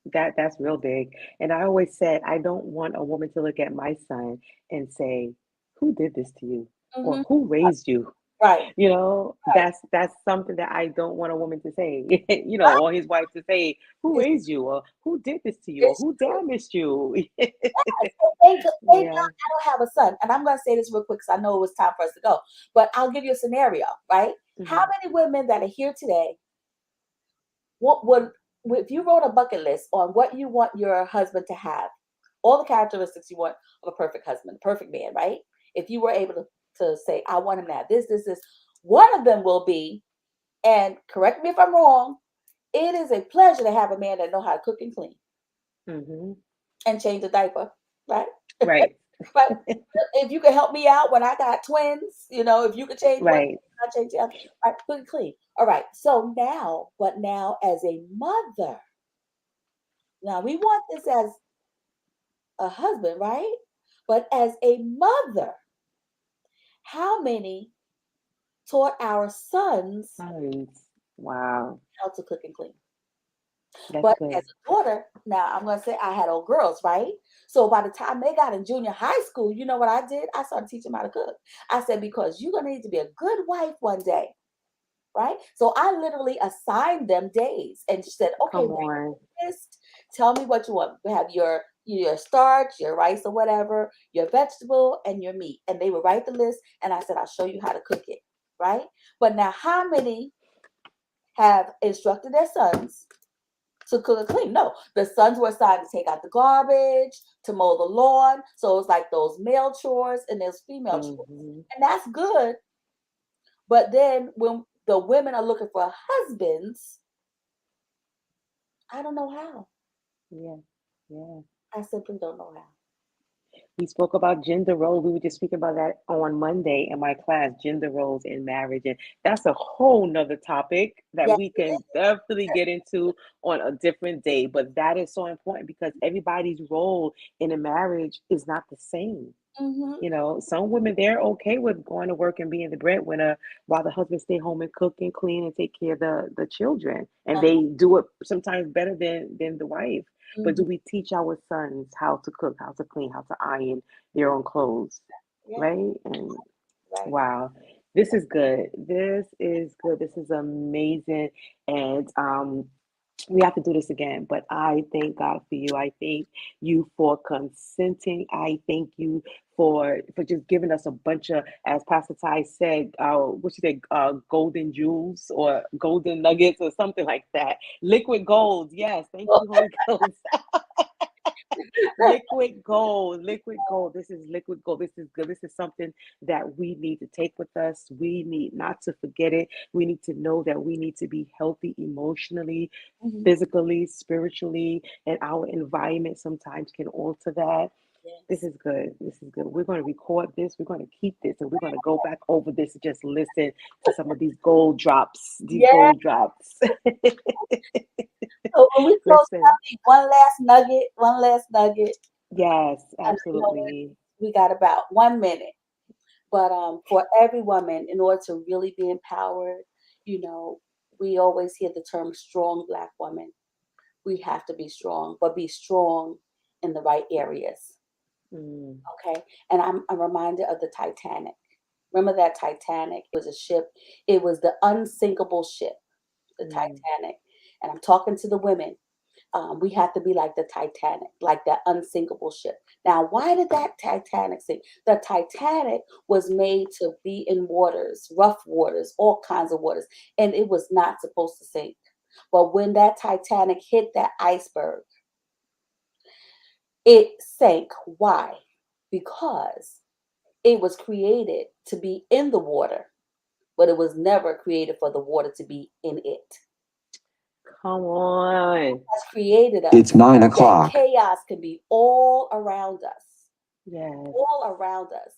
S1: That's real big. And I always said I don't want a woman to look at my son and say, "Who did this to you?" or
S2: Hmm.
S1: "Who raised you?"
S2: Right. Right.
S1: That's something that I don't want a woman to say,
S2: Right.
S1: or his wife to say, "Who
S2: It's,
S1: raised you?" or "Who did this to you?" or
S2: it's
S1: "Who
S2: true.
S1: damaged you?"
S2: So thank God
S1: Yeah.
S2: I don't have a son. And I'm going to say this real quick because I know it was time for us to go. But I'll give you a scenario, right? How
S1: Hmm.
S2: many women that are here today, what would, if you wrote a bucket list on what you want your husband to have, all the characteristics you want of a perfect husband, perfect man, right? If you were able to say, I want him to have this, this, this, one of them will be, and correct me if I'm wrong, it is a pleasure to have a man that know how to cook and clean
S1: Hmm.
S2: and change a diaper, right?
S1: Right.
S2: But if you could help me out when I got twins, if you could change one,
S1: Right.
S2: I change the other. Right, cook and clean. All right. So now as a mother, now we want this as a husband, right? But as a mother, how many taught our sons
S1: Sons. Wow.
S2: how to cook and clean?
S1: That's
S2: But as
S1: good.
S2: a daughter, now I'm going to say I had old girls, right? So by the time they got in junior high school, you know what I did? I started teaching them how to cook. I said, because you're going to need to be a good wife one day, right? So I literally assigned them days and said, okay,
S1: Come
S2: write
S1: on.
S2: a list. Tell me what you want. Have your starch, your rice or whatever, your vegetable, and your meat. And they would write the list, and I said, I'll show you how to cook it, right? But now, how many have instructed their sons to cook and clean? No, the sons were assigned to take out the garbage, to mow the lawn. So it's like those male chores and there's female chores,
S1: Hmm.
S2: and that's good. But then when the women are looking for husbands, I don't know how.
S1: Yeah. Yeah.
S2: I simply don't know how.
S1: We spoke about gender roles. We were just speaking about that on Monday in my class, gender roles in marriage. And that's a whole nother topic that
S2: Yes,
S1: we
S2: it
S1: can definitely get into on a different day. But that is so important because everybody's role in a marriage is not the same.
S2: is. Mm-hmm.
S1: Some women they're okay with going to work and being the breadwinner while the husband stay home and cook and clean and take care of the children. And they do it sometimes better than the wife. But
S2: Mm-hmm.
S1: do we teach our sons how to cook, how to clean, how to iron their own clothes?
S2: Yeah,
S1: Right? And
S2: right.
S1: wow. This is good. This is good. This is amazing. And we have to do this again. But I thank God for you. I thank you for consenting. I thank you for just giving us a bunch of, as Pastor Ty said, what you say, golden jewels or golden nuggets or something like that. Liquid gold. Yes. Thank you, Holy Ghost. Liquid gold, liquid gold. This is liquid gold. This is good. This is something that we need to take with us. We need not to forget it. We need to know that we need to be healthy emotionally,
S2: Mhm.
S1: physically, spiritually, and our environment sometimes can alter that. This
S2: Yes.
S1: is good. This is good. We're going to record this. We're going to keep this, and we're going to go back over this and just listen to some of these gold drops. These
S2: Yeah.
S1: gold drops.
S2: So when we close
S1: Listen.
S2: out, one last nugget.
S1: Yes,
S2: I know
S1: absolutely.
S2: we got about 1 minute. But for every woman, in order to really be empowered, you know, we always hear the term strong Black woman. We have to be strong, but be strong in the right areas.
S1: Mm,
S2: Okay. And I'm reminded of the Titanic. Remember that Titanic? It was a ship, it was the unsinkable ship, the
S1: mm.
S2: Titanic. And I'm talking to the women. We have to be like the Titanic, like that unsinkable ship. Now, why did that Titanic sink? The Titanic was made to be in waters, rough waters, all kinds of waters, and it was not supposed to sink. But when that Titanic hit that iceberg, it sank. Why? Because it was created to be in the water, but it was never created for the water to be in it.
S1: Come on.
S2: Has created us
S3: It's 9
S2: that
S3: o'clock.
S2: chaos can be all around us,
S1: Yes.
S2: all around us.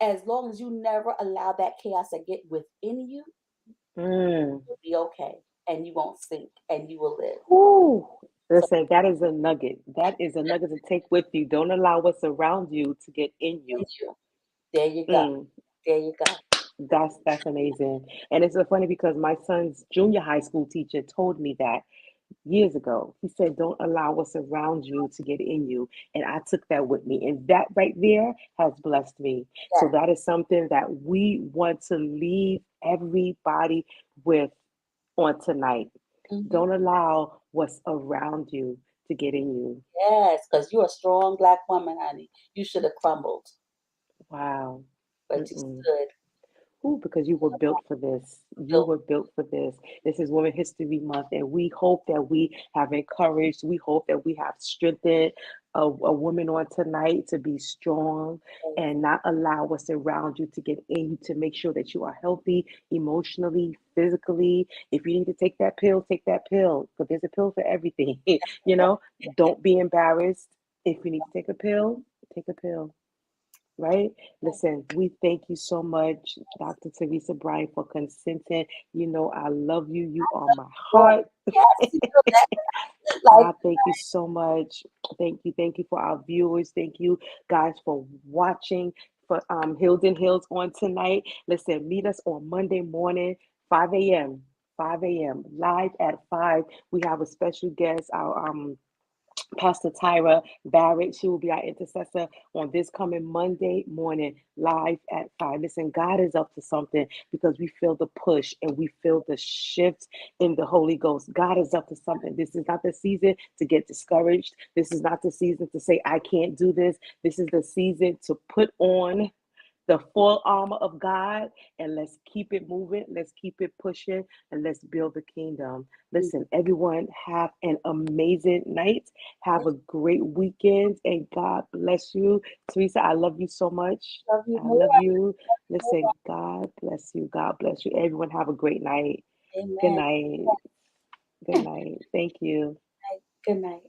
S2: As long as you never allow that chaos to get within you,
S1: Mm.
S2: you'll be okay and you won't sink and you will live.
S1: Whew.
S2: So
S1: Listen, that is a nugget. That is a nugget to take with you. Don't allow what's around you to get in you.
S2: thank you. There you go.
S1: Mm.
S2: There you go.
S1: That's amazing. And it's so funny because my son's junior high school teacher told me that years ago. He said, "Don't allow what's around you to get in you." And I took that with me. And that right there has blessed me. So
S2: Yeah.
S1: that is something that we want to leave everybody with on tonight.
S2: Hmm.
S1: Don't allow what's around you to get in you.
S2: Yes, because you're a strong Black woman, honey. You should have crumbled,
S1: Wow.
S2: but you
S1: Mm-mm.
S2: stood.
S1: Ooh, because you were built for this. You
S2: Built.
S1: were built for this. This is Women History Month, and we hope that we have encouraged, we hope that we have strengthened a woman on tonight to be strong
S2: Yes.
S1: and not allow what's around you to get in you, to make sure that you are healthy emotionally, physically. If you need to take that pill, take that pill, because there's a pill for everything. You know, don't be embarrassed. If you need to take a pill, take a pill. Right? Listen, we thank you so much, Dr. Teresa Bryan, for consenting. You know, I love you. You are my
S2: Lord,
S1: heart.
S2: yes, you know that. Like,
S1: Thank you so much. Thank you. Thank you for our viewers. Thank you guys for watching for Hilden Hills on tonight. Listen, meet us on Monday morning, 5 a.m. 5 a.m. live at 5. We have a special guest, our Pastor Tyra Barrett. She will be our intercessor on this coming Monday morning, live at 5. Listen, God is up to something because we feel the push and we feel the shift in the Holy Ghost. God is up to something. This is not the season to get discouraged. This is not the season to say, I can't do this. This is the season to put on the full armor of God, and let's keep it moving, let's keep it pushing, and let's build the kingdom. Listen, everyone, have an amazing night. Have a great weekend, and God bless you. Teresa, I love you so much.
S2: love you
S1: I
S2: more.
S1: love you. Listen, God bless you. God bless you. Everyone, have a great night. Good
S2: Amen.
S1: night. Good night. Thank you.
S2: Good night.